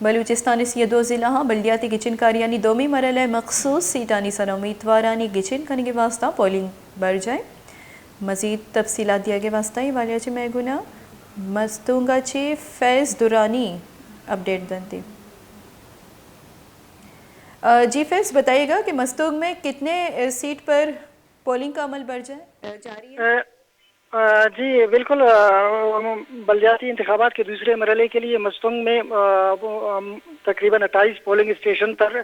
بلوچستانی سیدو ضلع بلدیاتی گچن کاریانی دومی مرحلہ مخصوص سیٹانی سر امیدوارانی گچن کرنے کے واسطہ پولنگ بڑھ جائے. مزید تفصیلات دیا گیا واسطہ والیہ چی میں گنا مستونگا چی فیض درانی اپڈیٹ دنتے. جی فیض بتائیے گا کہ مستونگ میں کتنے سیٹ پر پولنگ کا عمل بڑھ جائے جاری ہے؟ جی بالکل. بلدیاتی انتخابات کے دوسرے مرحلے کے لیے مستونگ میں تقریباً 28 پولنگ اسٹیشن پر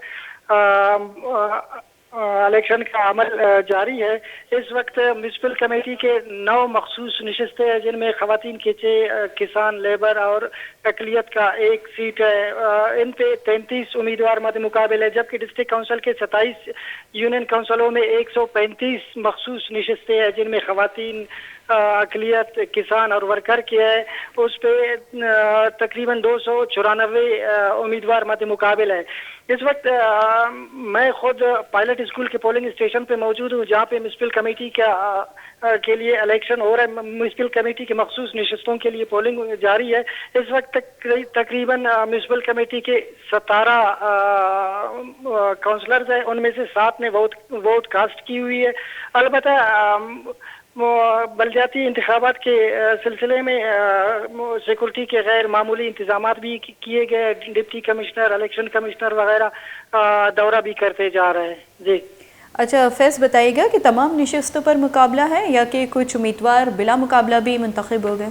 الیکشن کا عمل جاری ہے. اس وقت میونسپل کمیٹی کے 9 مخصوص نشستیں ہیں جن میں خواتین کے 6 کسان لیبر اور اقلیت کا 1 سیٹ ہے. ان پہ 33 امیدوار مد مقابل ہے جبکہ ڈسٹرکٹ کونسل کے 27 یونین کونسلوں میں 135 مخصوص نشستیں ہیں جن میں خواتین اقلیت کسان اور ورکر کے ہے. اس پہ تقریباً 294 امیدوار مد مقابل ہے. اس وقت میں خود پائلٹ اسکول کے پولنگ اسٹیشن پہ موجود ہوں جہاں پہ میونسپل کمیٹی کے لیے الیکشن ہو رہا ہے. میونسپل کمیٹی کے مخصوص نشستوں کے لیے پولنگ جاری ہے. اس وقت تقریباً میونسپل کمیٹی کے 17 کونسلرز ہیں ان میں سے 7 نے ووٹ کاسٹ کی ہوئی ہے. البتہ بلدیاتی انتخابات کے سلسلے میں سیکورٹی کے غیر معمولی انتظامات بھی کیے گئے. ڈپٹی کمشنر الیکشن کمشنر وغیرہ دورہ بھی کرتے جا رہے ہیں. جی اچھا فیض بتائیے گا کہ تمام نشستوں پر مقابلہ ہے یا کہ کچھ امیدوار بلا مقابلہ بھی منتخب ہو گئے؟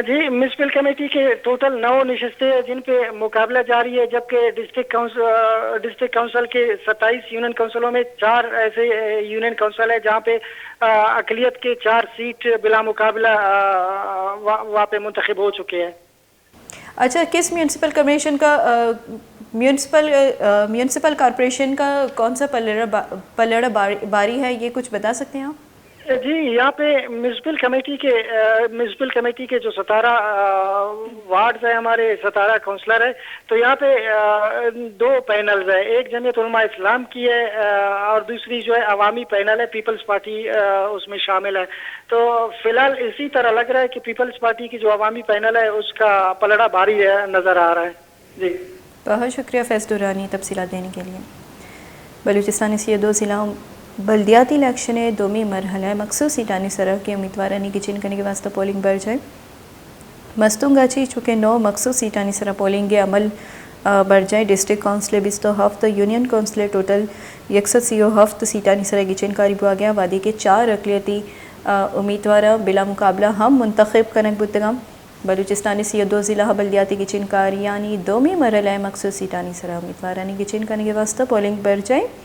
جی میونسپل کمیٹی کے ٹوٹل 9 نشستیں ہیں جن پہ مقابلہ جاری ہے جبکہ ڈسٹرکٹ کونسل کے 27 یونین کونسلوں میں 4 ایسے یونین کونسل ہے جہاں پہ اقلیت کے 4 سیٹ بلا مقابلہ وہاں پہ منتخب ہو چکے ہیں. اچھا کس میونسپل کمیشن کا میونسپل کارپوریشن کا کون سا پلڑا باری ہے یہ کچھ بتا سکتے ہیں آپ؟ جی یہاں پہ میونسپل کمیٹی کے جو 17 وارڈز ہیں ہمارے 17 کونسلر ہیں تو یہاں پہ 2 پینلز ہیں. ایک جمعیت علماء اسلام کی ہے اور دوسری جو ہے عوامی پینل ہے پیپلز پارٹی اس میں شامل ہے. تو فی الحال اسی طرح لگ رہا ہے کہ پیپلز پارٹی کی جو عوامی پینل ہے اس کا پلڑا بھاری نظر آ رہا ہے. جی بہت شکریہ فیض دورانی تفصیلات دینے کے لیے. بلوچستان سیدو ضلع بلدیاتی الیکشن دومی مرحلہ مخصوص سیٹانی سرح کے امیدوارانی گچن کرنے کے واسطہ پولنگ بڑھ جائے. مستونگا چی چونکہ 9 مخصوص سیٹانی سرح پولنگ عمل بڑھ جائے. ڈسٹرکٹ کونسلے 27 یونین کونسلے ٹوٹل 137 سیٹانی سرح گچن کاری بوا گیا. وادی کے 4 اقلیتی امیدوار بلا مقابلہ ہم منتخب کنک بتگام. بلوچستان سیدو ضلع بلدیاتی گچن کاریانی دومی مرحلہ مخصوص سیٹانی سرح امیدوارانی گچن کرنے کے واسطہ پولنگ بڑھ جائے.